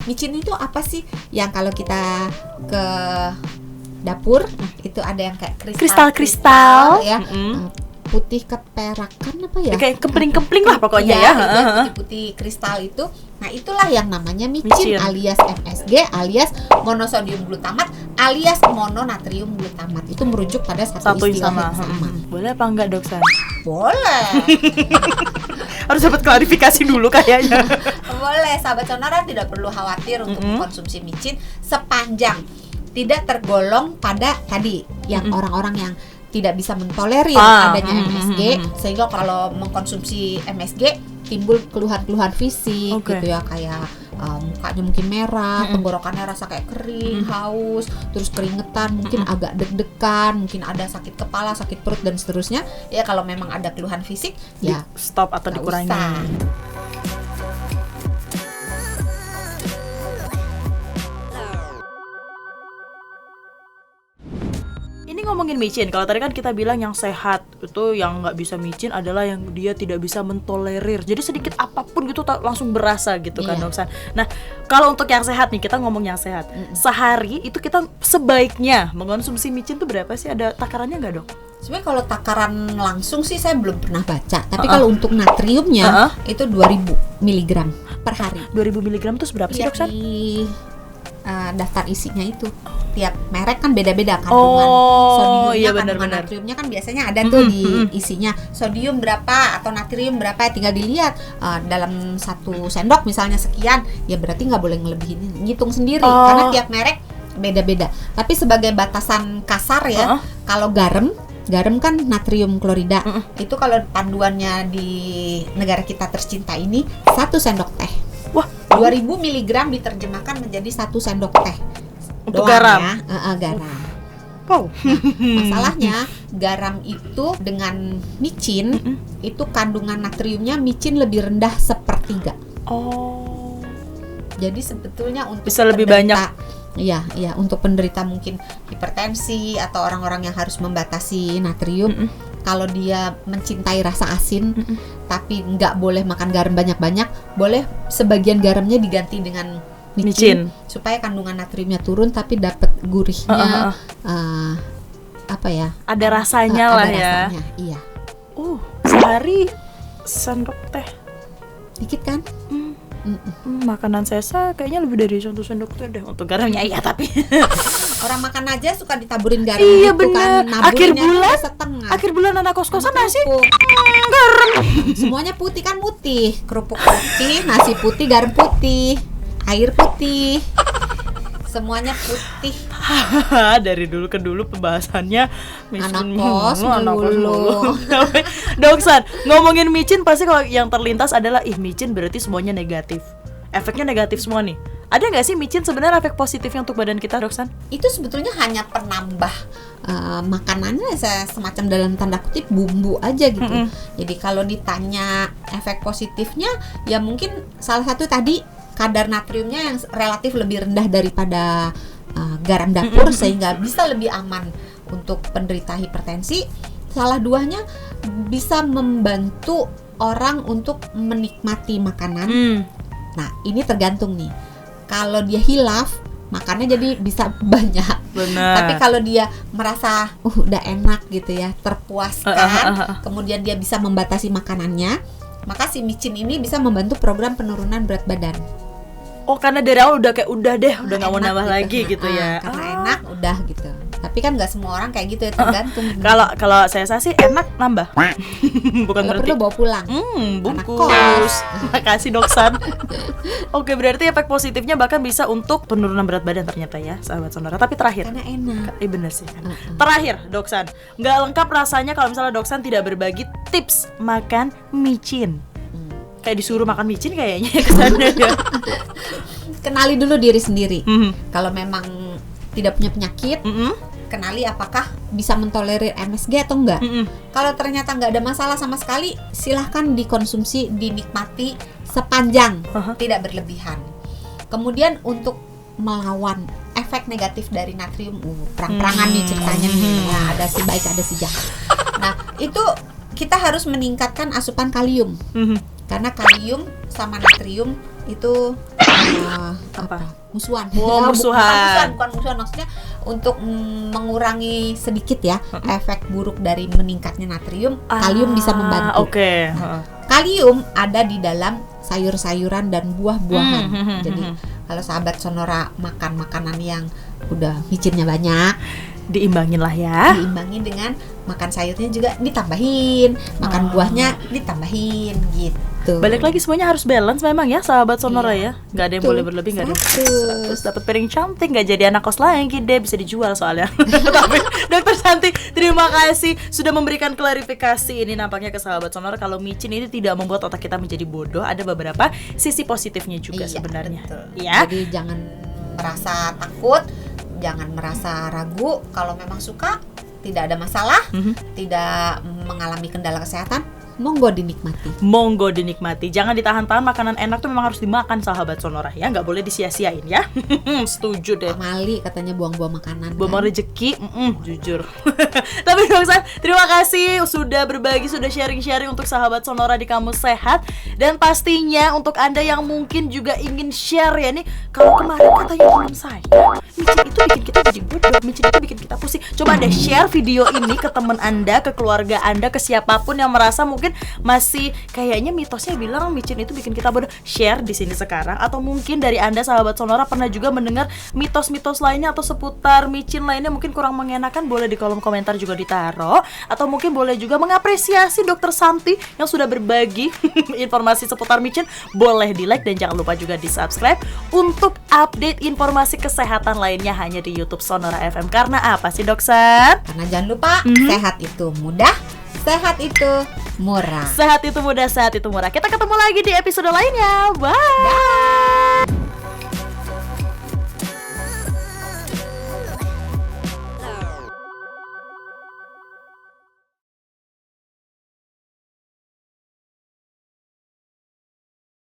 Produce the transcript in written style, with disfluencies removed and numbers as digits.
Micin itu apa sih? Yang kalau kita ke dapur itu ada yang kayak kristal ya. Putih keperakan apa ya? Kayak kempling-kempling lah pokoknya ya. Putih-putih kristal itu. Nah, itulah yang namanya micin alias MSG alias monosodium glutamat alias mononatrium glutamat. Itu merujuk pada satu istilah yang sama. Boleh apa enggak, Doksan? Boleh. Harus dapat klarifikasi dulu kayaknya. Boleh, sahabat Sonora tidak perlu khawatir untuk mengkonsumsi micin sepanjang tidak tergolong pada tadi yang orang-orang yang tidak bisa mentolerir adanya MSG, sehingga kalau mengkonsumsi MSG timbul keluhan-keluhan fisik gitu ya, kayak mukanya mungkin merah, tenggorokannya rasa kayak kering, haus, terus keringetan, mungkin agak deg-degan, mungkin ada sakit kepala, sakit perut dan seterusnya. Ya kalau memang ada keluhan fisik ya stop atau dikurangi. Ini ngomongin micin, kalau tadi kan kita bilang yang sehat itu yang nggak bisa micin adalah yang dia tidak bisa mentolerir. Jadi sedikit apapun gitu langsung berasa gitu kan, Doksan. Nah, kalau untuk yang sehat nih, kita ngomong yang sehat. Sehari itu kita sebaiknya mengkonsumsi micin tuh berapa sih? Ada takarannya nggak, Dok? Sebenarnya kalau takaran langsung sih saya belum pernah baca. Tapi kalau untuk natriumnya itu 2000 mg per hari. 2000 mg itu seberapa sih, Doksan? Daftar isinya itu tiap merek kan beda-beda kandungan sodiumnya, kandungan natriumnya kan biasanya ada tuh di isinya sodium berapa atau natrium berapa, tinggal dilihat dalam 1 sendok misalnya sekian, ya berarti nggak boleh ngelebihin, ngitung sendiri karena tiap merek beda-beda. Tapi sebagai batasan kasar ya, kalau garam kan natrium klorida itu kalau panduannya di negara kita tercinta ini 1 sendok teh. Wah, 2000 mg diterjemahkan menjadi 1 sendok teh. Untuk garam. Garam. Wow. Masalahnya garam itu dengan micin itu kandungan natriumnya micin lebih rendah 1/3. Jadi sebetulnya untuk bisa lebih banyak. Iya, untuk penderita mungkin hipertensi atau orang-orang yang harus membatasi natrium, kalau dia mencintai rasa asin tapi nggak boleh makan garam banyak-banyak, boleh sebagian garamnya diganti dengan micin supaya kandungan natriumnya turun tapi dapat gurihnya, apa ya? Ada rasanya lah ya. Rasanya, iya. Sehari sendok teh. Dikit kan? Makanan sesa kayaknya lebih dari 1 sendok teh deh untuk garamnya ya, tapi orang makan aja suka ditaburin garam iya, gitu kan. Akhir bulan anak kos-kosan nasi garam. Semuanya putih kan, kerupuk putih, nasi putih, garam putih, air putih. Semuanya putih. Dari dulu ke dulu pembahasannya anak kos melulu. Doksan, ngomongin micin pasti kalau yang terlintas adalah micin berarti semuanya negatif. Efeknya negatif semua nih. Ada nggak sih micin sebenarnya efek positifnya untuk badan kita, Doksan? Itu sebetulnya hanya penambah makanannya, semacam dalam tanda kutip bumbu aja gitu. Jadi kalau ditanya efek positifnya, ya mungkin salah satu tadi kadar natriumnya yang relatif lebih rendah daripada garam dapur sehingga bisa lebih aman untuk penderita hipertensi. Salah duanya bisa membantu orang untuk menikmati makanan. Nah, ini tergantung nih. Kalau dia hilaf, makannya jadi bisa banyak. Benar. Tapi kalau dia merasa udah enak gitu ya, terpuaskan, kemudian dia bisa membatasi makanannya, maka si micin ini bisa membantu program penurunan berat badan. Karena dari awal udah nggak mau nambah gitu lagi gitu ya. Karena enak udah gitu. Tapi kan nggak semua orang kayak gitu ya, tergantung. Kalau saya sih enak nambah. Bukan berarti perlu bawa pulang. Bungkus. Makasih, Doksan. Oke, berarti efek positifnya bahkan bisa untuk penurunan berat badan ternyata ya, sahabat Sonora. Tapi terakhir. Karena enak. Bener sih. Terakhir, Doksan. Nggak lengkap rasanya kalau misalnya Doksan tidak berbagi tips makan micin. Kayak disuruh makan micin kayaknya kesannya ya. Kenali dulu diri sendiri. Kalau memang tidak punya penyakit, kenali apakah bisa mentolerir MSG atau enggak. Kalau ternyata enggak ada masalah sama sekali, silahkan dikonsumsi, dinikmati sepanjang tidak berlebihan. Kemudian untuk melawan efek negatif dari natrium, perang-perangan nih ceritanya nih. Nah, ada si baik ada si jahat. Nah, itu kita harus meningkatkan asupan kalium. Karena kalium sama natrium itu Apa? Musuhan. Musuhan. Bukan musuhan, maksudnya untuk mengurangi sedikit ya efek buruk dari meningkatnya natrium. Kalium bisa membantu. Oke. Kalium ada di dalam sayur-sayuran dan buah-buahan. Jadi kalau sahabat Sonora makan makanan yang udah micinnya banyak, diimbangin lah ya. Diimbangin dengan makan sayurnya juga ditambahin, makan buahnya ditambahin gitu. Balik lagi semuanya harus balance memang ya sahabat Sonora ya. Nggak ada yang boleh berlebih, nggak ada yang 100. Dapat piring cantik, nggak jadi anak kos lagi deh, bisa dijual soalnya. Tapi Dokter Santi, terima kasih sudah memberikan klarifikasi ini nampaknya ke sahabat Sonora kalau micin itu tidak membuat otak kita menjadi bodoh. Ada beberapa sisi positifnya juga sebenarnya. Betul. Ya. Jadi jangan merasa takut, jangan merasa ragu. Kalau memang suka, tidak ada masalah, tidak mengalami kendala kesehatan, monggo dinikmati. Jangan ditahan-tahan, makanan enak tuh memang harus dimakan sahabat Sonora ya, nggak boleh disia-siain ya. Setuju deh. Pak Mali katanya buang-buang makanan. Buang rezeki, jujur. Tapi Dokter, terima kasih sudah berbagi, sudah sharing-sharing untuk sahabat Sonora di Kamus Sehat. Dan pastinya untuk Anda yang mungkin juga ingin share ya nih, kalau kemarin katanya teman saya, micin itu bikin kita jadi bodoh, micin itu bikin kita pusing. Coba Anda share video ini ke teman Anda, ke keluarga Anda, ke siapapun yang merasa mungkin masih kayaknya mitosnya bilang micin itu bikin kita bodoh. Share di sini sekarang. Atau mungkin dari Anda sahabat Sonora pernah juga mendengar mitos-mitos lainnya atau seputar micin lainnya mungkin kurang mengenakan, boleh di kolom komentar juga ditaruh. Atau mungkin boleh juga mengapresiasi Dokter Santi yang sudah berbagi informasi seputar micin. Boleh di like dan jangan lupa juga di subscribe untuk update informasi kesehatan lainnya hanya di YouTube Sonora FM. Karena apa sih Dokter? Karena jangan lupa sehat itu mudah, sehat itu murah. Sehat itu mudah, sehat itu murah. Kita ketemu lagi di episode lainnya. Bye.